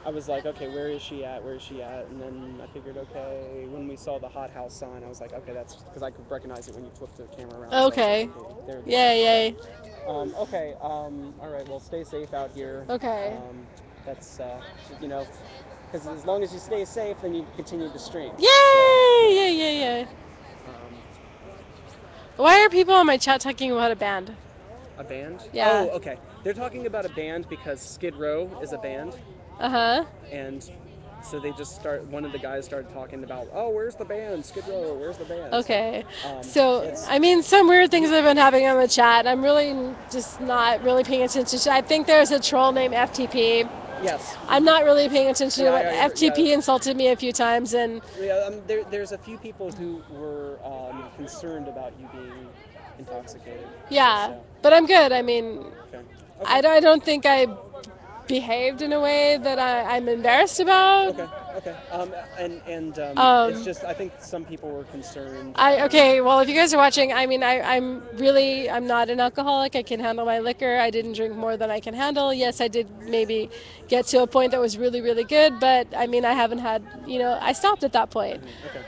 I was like, okay, where is she at? Where is she at? And then I figured, okay, when we saw the hot house sign, I was like, okay, that's because I could recognize it when you flip the camera around. okay. So like, okay, Yay. Okay. All right. Well, stay safe out here. Okay. That's because as long as you stay safe, then you continue to stream. Yay! Yay. Why are people on my chat talking about a band? A band? Yeah. Oh, okay. They're talking about a band because Skid Row is a band. Uh-huh. And so they just one of the guys started talking about, oh, where's the band? Skid Row, where's the band? Okay. So, I mean, some weird things have been happening on the chat. I'm really just not really paying attention to. I think there's a troll named FTP. Yes. I'm not really paying attention to it. FTP yeah. insulted me a few times, and yeah, there's a few people who were concerned about you being intoxicated. Yeah, so. But I'm good. I mean, Okay. I don't think I behaved in a way that I'm embarrassed about. Okay. It's just I think some people were concerned. Okay. Well, if you guys are watching, I mean, I'm not an alcoholic. I can handle my liquor. I didn't drink more than I can handle. Yes, I did maybe get to a point that was really, really good, but I mean, I haven't had, I stopped at that point. Okay.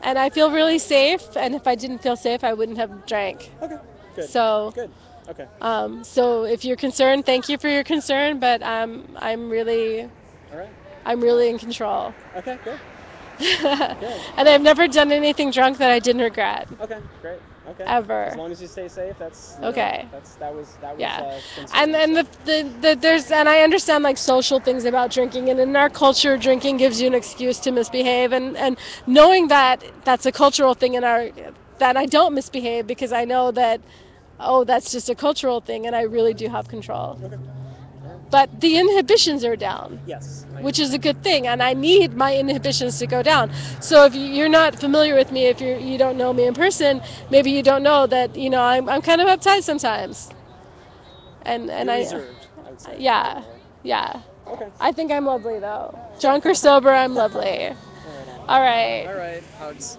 And I feel really safe. And if I didn't feel safe, I wouldn't have drank. Okay. Good. So. Good. Okay. So if you're concerned, thank you for your concern, but I'm really All right. I'm really in control. Okay, good. And I've never done anything drunk that I didn't regret. Okay, great. Okay. Ever. As long as you stay safe, that's Okay. that was Yeah. concerning. And there's and I understand like social things about drinking, and in our culture drinking gives you an excuse to misbehave, and knowing that that's a cultural thing in our that I don't misbehave because I know that oh that's just a cultural thing and I really do have control. Okay. But the inhibitions are down. Yes. Which is a good thing, and I need my inhibitions to go down. So if you're not familiar with me, if you don't know me in person, maybe you don't know that I'm kind of uptight sometimes. And You're reserved, I would say. yeah. Okay. I think I'm lovely though. Drunk or sober, I'm lovely. All right. All right. Hugs.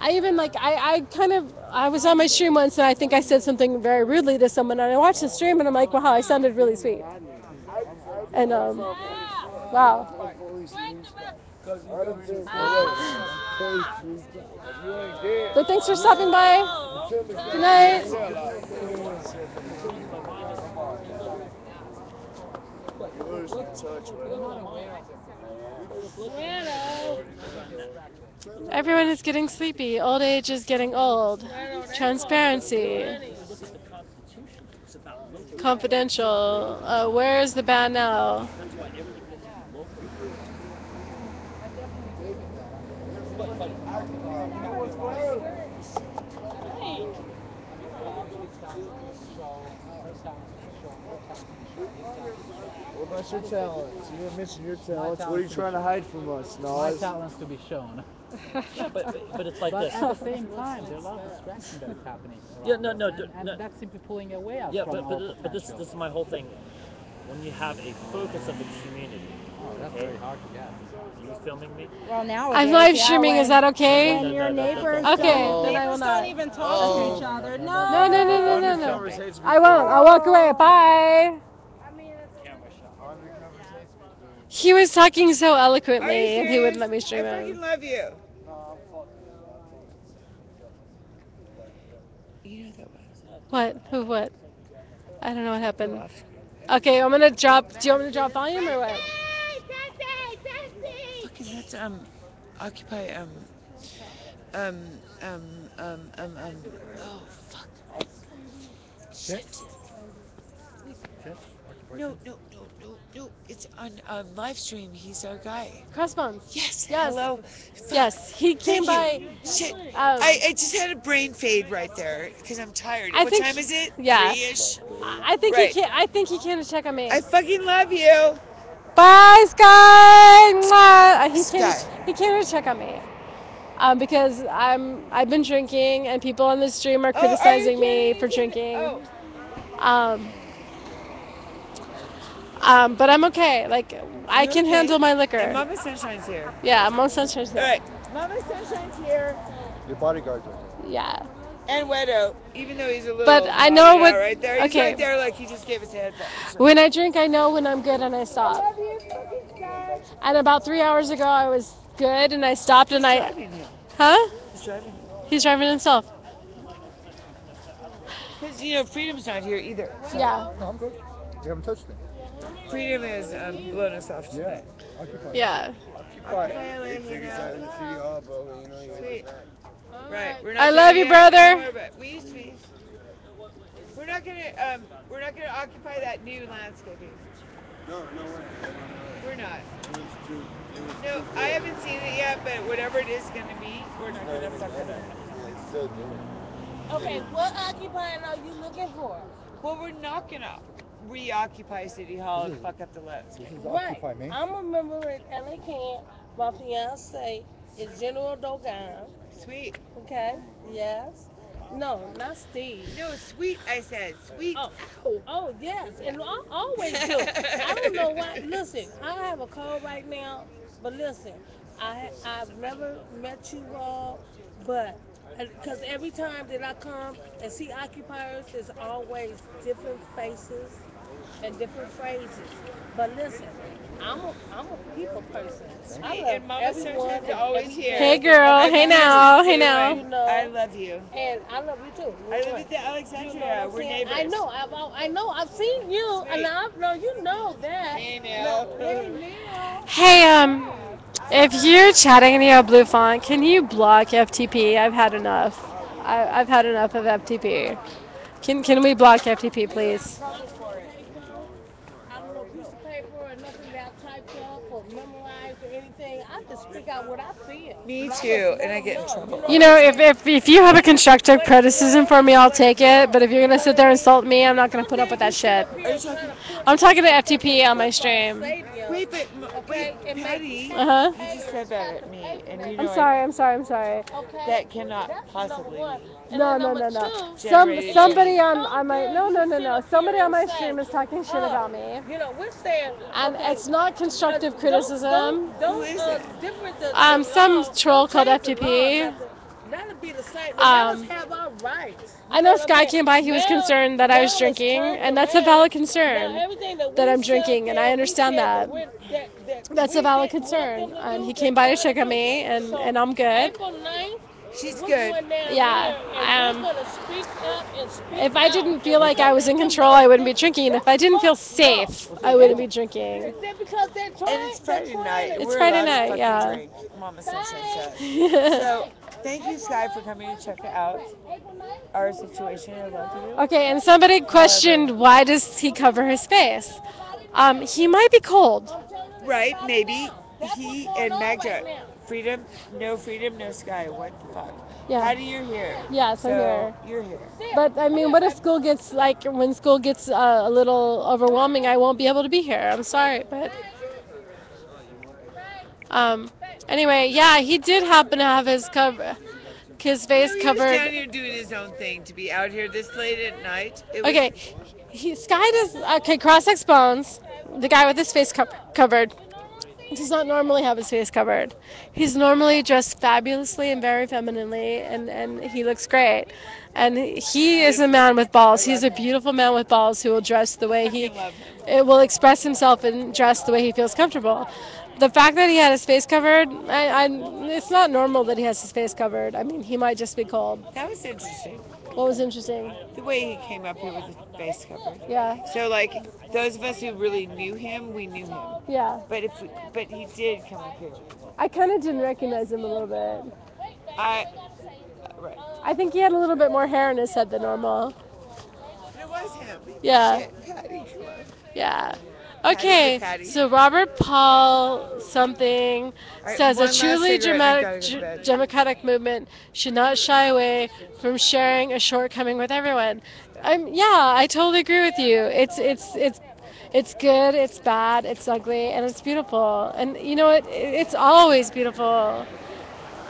I even I was on my stream once and I think I said something very rudely to someone and I watched the stream and I'm like, wow, I sounded really sweet. And wow. But thanks for stopping by. Good night. Everyone is getting sleepy. Old age is getting old. Transparency. Confidential. Where is the band now? What about your talents? You didn't mention your talents. What are you trying to hide from us, My Nas? talents to be shown. But it's like But this. at the same time, there are a lot of distractions that is happening. Yeah, around us, and that's simply pulling away us Yeah, from our but this potential. is my whole thing. When you have a focus of the community. Oh, that's very hard to get. Are you filming me? Well, now I'm live streaming. Is that okay? When your neighbors Okay, don't, then I will neighbors not. don't even talk to each other. No. I won't. I'll walk away. Bye. He was talking so eloquently, and he wouldn't let me stream I him. fucking love you. You know that was. What? Who? What? I don't know what happened. Okay, I'm gonna drop. Do you want me to drop volume or what? Fucking let's occupy oh fuck. Shit. No. It's on live stream. He's our guy. Crossbones. Yes. Yes. Hello. Yes. He came Thank you. by. Shit. I just had a brain fade right there because I'm tired. I What think- time is it? Yeah. 3-ish. I think Right. he can't. I think he came to check on me. I fucking love you. Bye, Sky. Mwah. Sky. He came to check on me. Because I've been drinking and people on the stream are criticizing me for drinking. But I'm okay. Like I can handle my liquor. And Mama Sunshine's here. Yeah, Mama Sunshine's here. All right. Mama Sunshine's here. Your bodyguard's right Yeah. And Wedo, even though he's a little. But I know what. Right there. He's Okay. right there, like he just gave us a heads up. When I drink, I know when I'm good and I stop. And about 3 hours ago, I was good and I stopped and I. Huh? He's driving. He's driving himself. Because Freedom's not here either. So. Yeah. No, I'm good. You haven't touched me. Freedom is blown us off today. Yeah. Sweet. Right. We're I love you, brother. We used to be. We're not gonna occupy that new landscaping. No way. We're not. No, I haven't seen it yet, but whatever it is gonna be, we're not gonna fuck it up. Okay, what occupying are you looking for? Well, we're not gonna reoccupy City Hall and fuck up the landscape. Right. I'm a member at LA Camp. My fiance is General Dogan. Sweet. Okay. Yes. No, not Steve. No, sweet. I said sweet. Oh yes, and I always do. I don't know why. Listen, I have a cold right now, but listen, I've never met you all, but because every time that I come and see occupiers, there's always different faces and different phrases. But listen, I'm a people person. I love And Mama everyone. Sunshine's always here. Hey, girl. Hey now. Hey now. You know, I love you. and I love you too. I live at Alexandria. We're neighbors. I know. I've seen you, and I know you know that. Hey now. Hey now. Hey, If you're chatting and you have blue font, can you block FTP? I've had enough. I've had enough of FTP. Can we block FTP, please? I don't know piece of paper or nothing that I typed up or memorized or anything. I just speak out what I feel. Me And I just too, and let I them get in know. You trouble know all You the know, what if, time. if if you have a constructive criticism for me, I'll take it. But if you're gonna sit there and insult me, I'm not gonna But put up then with that you sit shit. up Are here you talking? trying to put I'm talking to something FTP in on my what my stream. stadium, Wait, but wait, okay, and make Patty, Uh sense. huh. you Hey, just you said that got at the me, paper and that you I'm know sorry. I'm sorry. I'm sorry. okay. that cannot That's number possibly one. be And No, then no, number no, no. two, generated Somebody from. on my dare no, you no, no, sit no. up here Somebody on and my say, stream is talking shit about me, we're saying, and okay, it's not constructive criticism. Who is it? different the Some law. troll Don't called change the law or FTP. nothing. That'll be the same. But let us Um, have our rights. You I know know what I'm Sky saying? came by. He was concerned that I was It's drinking, turned and that's a around. valid Now concern everything that that we I'm sit up drinking, and there I and we understand said that. that That's a we valid didn't want concern, them to and do, he they're came by to trying to check on do. me, and So I'm good. April 9th, She's we're good. going down Yeah. there and we're gonna speak up and speak If I out, didn't and feel we're like I gonna was let in them control, know I wouldn't be drinking. And if I that's didn't feel the law. safe, I wouldn't be drinking. Because And it's they're Friday trying night. to It's We're Friday allowed to night, fucking yeah. drink. Mama Sunshine bang. says. So, thank you, Sky, for coming to check out our situation. I love you. Okay, and somebody However, questioned why does he cover his face? He might be cold. right? Maybe That's what's he going and on right Magda. now. Freedom, no Sky. What the fuck? Yeah. Patty, you're here. Yes, I'm So here. you're here. But I mean, what if school gets like when school gets a little overwhelming? I won't be able to be here. I'm sorry, but um. Anyway, yeah, he did happen to have his face No, he was covered. down here doing his own thing. To be out here this late at night, it was. Okay, Sky does okay. Cross X Bones, the guy with his face covered, does not normally have his face covered. He's normally dressed fabulously and very femininely, and he looks great. And he is a man with I balls. He's love a him. beautiful man with balls who will dress the I way fucking love him. it will express himself and dress the way he feels comfortable. The fact that he had his face covered, it's not normal that he has his face covered. I mean, he might just be cold. That was interesting. What was interesting? The way he came up here with his face covered. Yeah, So like those of us who really knew him, we knew him. yeah. But he did come up here. I kind of didn't recognize him a little bit. I right. I think he had a little bit more hair in his head than normal. It was him. Yeah. Shit, Patty, come on. Yeah. Patty the Okay, Patty. so Robert Paul something All right, says a one last truly cigarette and I gotta go to bed. democratic movement should not shy away from sharing a shortcoming with everyone. Yeah, I totally agree with you. It's good, it's bad, it's ugly, and it's beautiful. And you know what? It's always beautiful.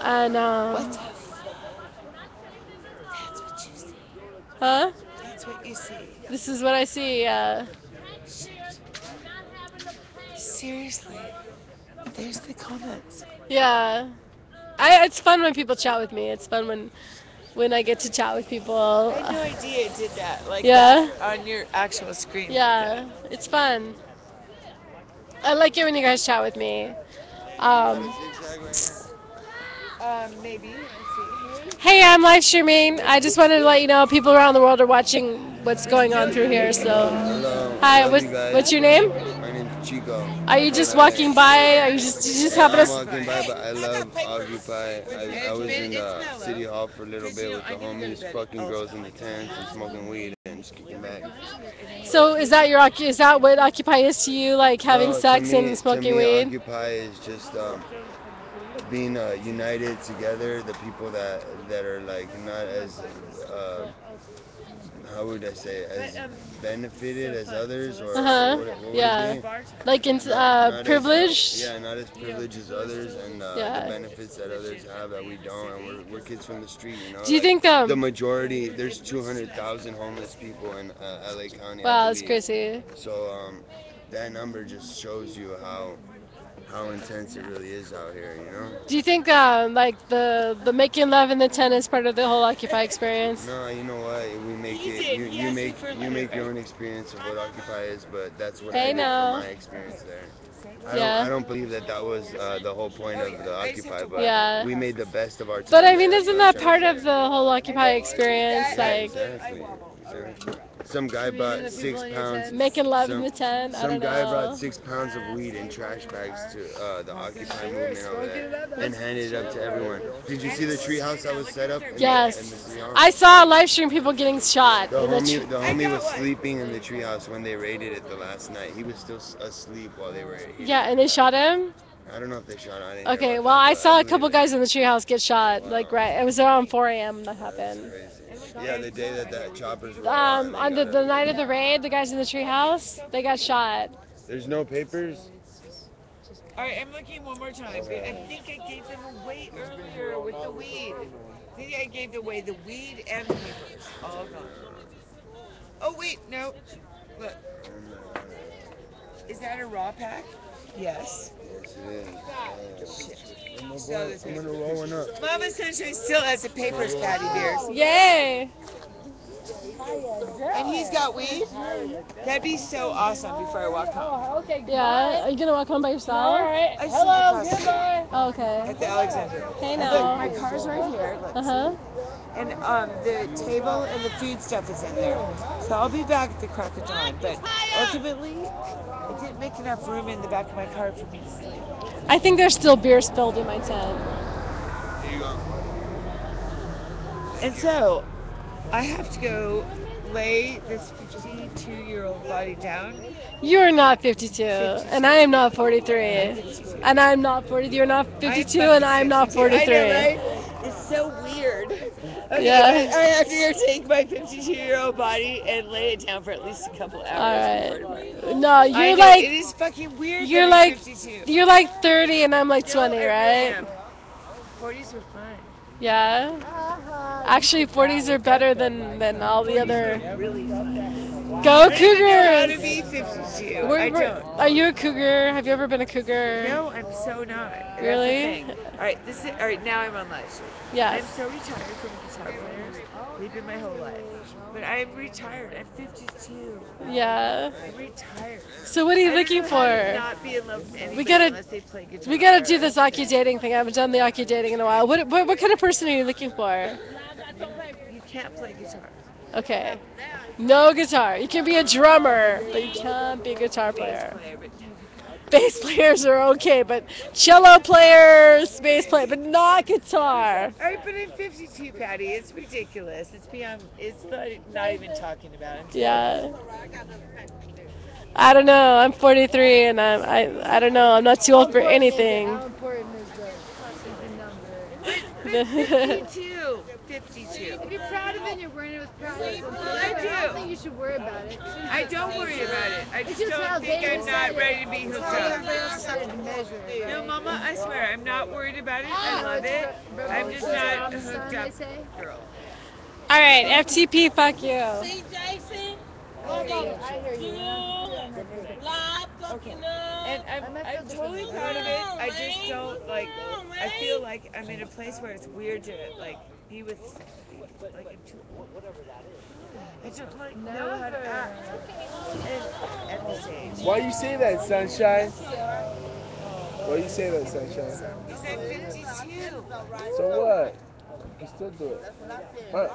And What? That's what you see. huh? That's what you see. This is what I see. Shit. Seriously. There's the comments. Yeah. It's fun when people chat with me. It's fun when I get to chat with people. I had no idea it did that like Yeah. that on your actual screen. Yeah, it's fun. I like it when you guys chat with me. Um, Maybe. Let's see. hey, I'm live streaming. I just wanted to let you know people around the world are watching what's going on through here. So, Hello, hi, love you guys. what's your name? My name's Chico. Are you just walking by? Are you just happen I'm to? walking by, but I love Occupy. I was in the city hall for a little bit with the homies, fucking girls in the tents and smoking weed and just kicking back. So is that what Occupy is to you? Like having sex and smoking weed? Occupy is just being united together. The people that are like not as how would I say, as benefited as others, or what would Yeah. it be? Like in Not privileged. yeah, not as privileged as others, and Yeah. the benefits that others have that we don't, and we're kids from the street, you know. Do you think the majority? There's 200,000 homeless people in LA County, I Wow, that's believe. crazy. So that number just shows you how intense it really is out here, you know. Do you think like the making love in the tent is part of the whole Occupy experience? No, you know what? We make it. You make your own experience of what Occupy is, but that's what I Hey did for now. my experience there. Yeah. I don't believe that was the whole point of the Occupy, but Yeah. we made the best of our time. But I mean, there, is isn't what I'm that trying to part say. of the whole Occupy experience? Yeah, Like, exactly. Some guy brought 6 pounds. Making love in the tent. I Some don't guy know. brought 6 pounds of weed in trash bags to the Occupy movement over there and handed it up to everyone. Did you see the treehouse that was set up? Yes. I saw a live stream people getting shot. The homie was sleeping in the treehouse when they raided it the last night. He was still asleep while they were. Yeah, and they shot him? I don't know if they shot him. I didn't Okay, hear about well, that, I but saw a believe couple it. guys in the treehouse get shot. Like, right. It was around 4 a.m. that happened. Yeah, the day that choppers were On the night of the raid, the guys in the treehouse, they got shot. There's no papers? All right, I'm looking one more time. I think I gave them away earlier with the weed. I think I gave away the weed and the papers. All gone. Oh, wait, no. Look. Is that a raw pack? Yes. Yes, it is. Shit. I'm gonna roll one up. Mama Sunshine still has the papers, Patty Beers. Yay! And he's got weed? That'd be so awesome before I walk home. Okay, Yeah, are you gonna walk home by yourself? Alright. Hello, goodbye. Okay. At the Alexander. Hey Look, now. my car's right here. Let's Uh-huh. see. And the table and the food stuff is in there. So I'll be back at the crack of dawn. But ultimately, I didn't make enough room in the back of my car for me to sleep. I think there's still beer spilled in my tent. Here you go. And so, I have to go lay this 52-year-old body down. You're not 52, and I am not 43. And I'm not 40. You're not 52, and I'm not 43. I know, right? It's so weird. Okay, Yeah. I have to go take my 52-year-old body and lay it down for at least a couple hours. All before right. tomorrow. No, I you're know, like it is fucking weird. you're that I'm like 52. you're like 30, and I'm like 20, No, I right? am. 40s are fun. Yeah. Actually, 40s are better than all the other. Go Cougars! I don't know how to be 52. I don't. Are you a cougar? Have you ever been a cougar? No, I'm so not. That's Really? the thing. All right, all right. Now I'm on live stream. Yes. I'm so retired from guitar players. They've been my whole life, but I'm retired. I'm 52. Yeah. I'm retired. So what are you I looking don't know how to for? not be in love with anybody We gotta unless they play guitar. We gotta do this Aki dating thing. I haven't done the Aki dating in a while. What kind of person are you looking for? You can't play guitar. Okay. No guitar. You can be a drummer, but you can't be a guitar player. Bass players are okay, but cello players, bass player, but not guitar. All right, but I'm 52, Patty. It's ridiculous. It's beyond. It's not even talking about it. Yeah. I don't know. I'm 43, and I don't know. I'm not too old for anything. How important is the number? 52. 52. If you're proud of it and you're wearing it with pride, I do. I don't think you should worry about it. I don't worry about it. I just It's just how don't think they I'm not decided- ready to be hooked how up. everybody else decided to measure it, No, right? Mama, I swear, I'm not worried about it. I love it. I'm just not a hooked up girl. All right, FTP, fuck you. See, Jason? I hear you. Okay. And I'm totally proud of it. I just don't like. I feel like I'm in a place where it's weird to like be with. Like I'm too. I don't like know how to act. And at this age. Why you say that, Sunshine? Why you say that, Sunshine? Because I'm 52. So what? You still do it.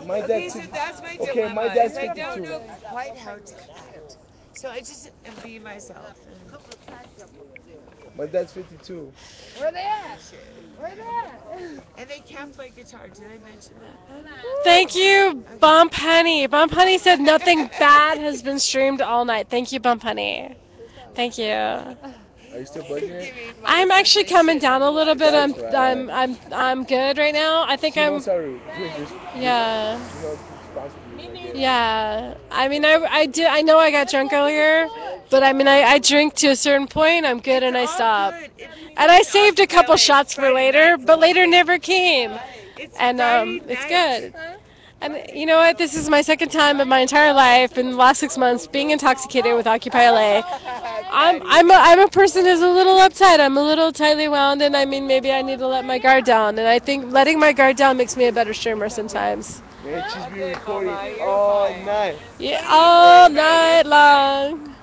My Okay, dad's so that's my okay, dilemma. my dad's is I don't 52. know quite how to act. So I just am being myself. My dad's 52. Where they at? Where they at? And they can't play guitar. Did I mention that? Thank you, Bump Honey. Bump Honey said nothing bad has been streamed all night. Thank you, Bump Honey. Thank you. Are you still budging it? I'm actually coming down a little bit. I'm good right now. I think She I'm. knows how to do this. Yeah. She knows responsibly. Yeah. I mean, I did. I know I got drunk earlier, but I mean, I drink to a certain point. I'm good, and I stop. And I saved a couple shots for later, but later never came. And it's good. And you know what? This is my second time in my entire life in the last 6 months being intoxicated with Occupy LA. I'm a person who's a little uptight. I'm a little tightly wound, and I mean maybe I need to let my guard down. And I think letting my guard down makes me a better streamer sometimes. Man, she's been recording all night. Yeah, all night long.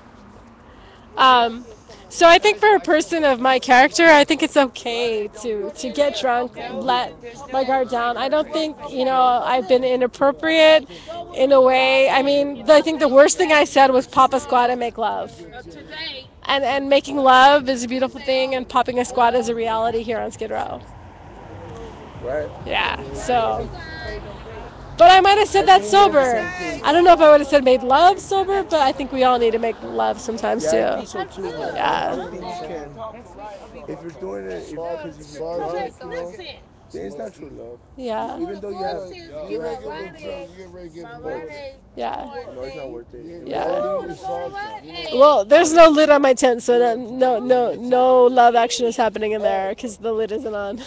So I think for a person of my character, I think it's okay to get drunk, let my guard down. I don't think, I've been inappropriate in a way. I mean, I think the worst thing I said was pop a squat and make love. And making love is a beautiful thing, and popping a squat is a reality here on Skid Row. Right. Yeah, so. But I might have said that sober. I don't know if I would have said made love sober, but I think we all need to make love sometimes too. Yeah, I think so too. Man. Yeah. I don't think you can. If you're doing it because you get drunk, then it's not true love. Yeah. Even though you have, Yeah. no, it's not worth it. Yeah. Well, there's no lid on my tent, so no love action is happening in there because the lid isn't on.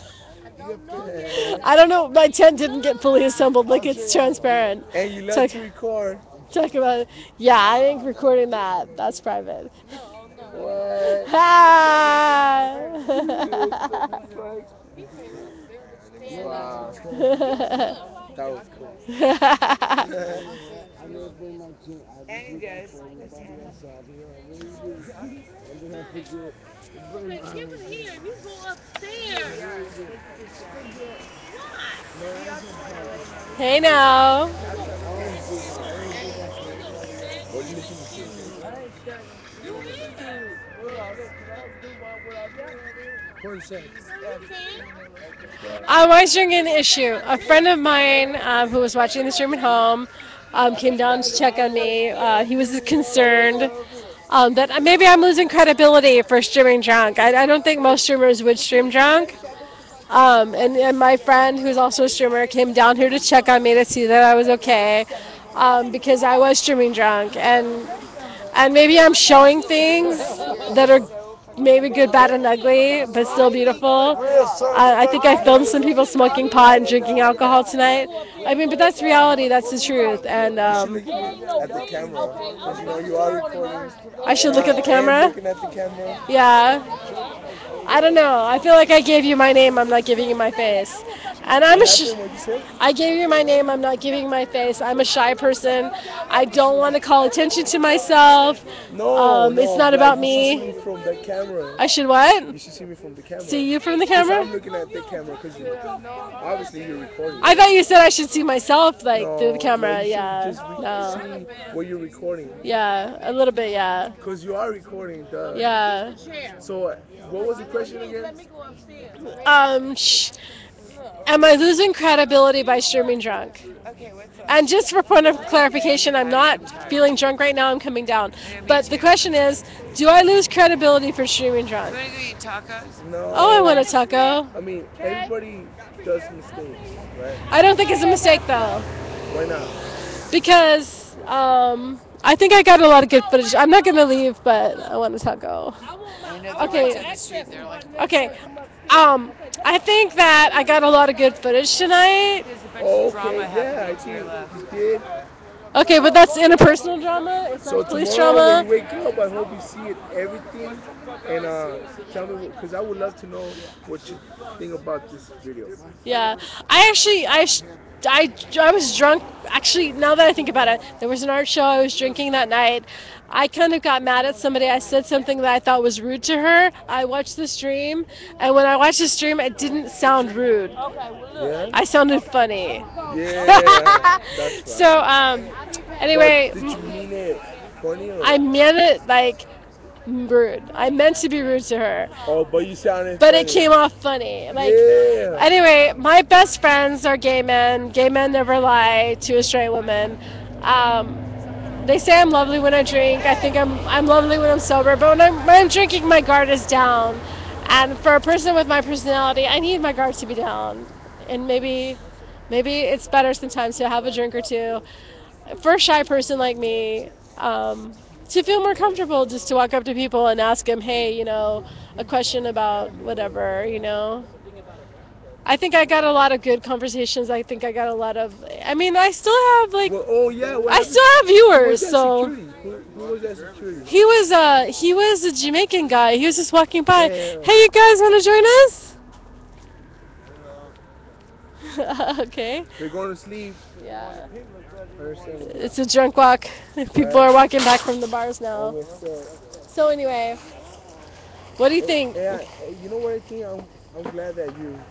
I don't know. My tent didn't get fully assembled. Like it's transparent. And you love to record. Talk about it. Yeah, I ain't recording that. That's private. What? Wow. That was cool. And guys, Give it here. You go upstairs. Hey now. What are you listening I was drinking an issue. A friend of mine who was watching the stream at home came down to check on me. He was concerned that maybe I'm losing credibility for streaming drunk. I don't think most streamers would stream drunk. And my friend, who's also a streamer, came down here to check on me to see that I was okay because I was streaming drunk. And maybe I'm showing things that are maybe good, bad, and ugly, but still beautiful. I think I filmed some people smoking pot and drinking alcohol tonight. I mean, but that's reality. That's the truth. And at the camera, because you are recording. I should look at the camera. Looking at the camera. Yeah. I don't know. I feel like I gave you my name. I'm not giving you my face. And I gave you my name. I'm not giving my face. I'm a shy person. I don't want to call attention to myself. No, it's not about me. You should see me from the camera. I should what? You should see me from the camera. See you from the camera? I'm looking at the camera because obviously you're recording. I thought you said I should see myself through the camera. Yeah. No. See what you're recording. Yeah, a little bit. Yeah. Because you are recording. Duh. Yeah. So what was the question again? Am I losing credibility by streaming drunk? okay, what's up? And just for point of clarification, I'm not feeling drunk right now. I'm coming down. But the question is, do I lose credibility for streaming drunk? You want to go eat tacos? No. Oh, I want a taco. I mean, everybody does mistakes, right? I don't think it's a mistake though. Why not? Because I think I got a lot of good footage. I'm not gonna leave, but I want a taco. Okay. Okay. I think that I got a lot of good footage tonight. Okay, yeah, I see you did. Okay, but that's interpersonal drama. It's not police drama. When you wake up, I hope you see it, everything, and tell me, because I would love to know what you think about this video. Yeah, I was drunk. Actually, now that I think about it, there was an art show I was drinking that night. I kind of got mad at somebody. I said something that I thought was rude to her. I watched the stream, and when I watched the stream, it didn't sound rude. Yeah? I sounded funny. Yeah, that's right. So, anyway. But did you mean it funny or? I meant it like rude. I meant to be rude to her. Oh, but you sounded But funny. it came off funny. Like, yeah. Anyway, my best friends are gay men. Gay men never lie to a straight woman. They say I'm lovely when I drink. I think I'm lovely when I'm sober. But when I'm drinking, my guard is down. And for a person with my personality, I need my guard to be down. And maybe it's better sometimes to have a drink or two. For a shy person like me, to feel more comfortable, just to walk up to people and ask them, hey, a question about whatever, I think I got a lot of good conversations. I think I got a lot of. I mean, I still have I still have viewers. So who was that security? he was a Jamaican guy. He was just walking by. Yeah. Hey, you guys want to join us? Okay. They're going to sleep. Yeah. It's a drunk walk. People are walking back from the bars now. So anyway, What do you think? Yeah, you know what I think? I'm glad that you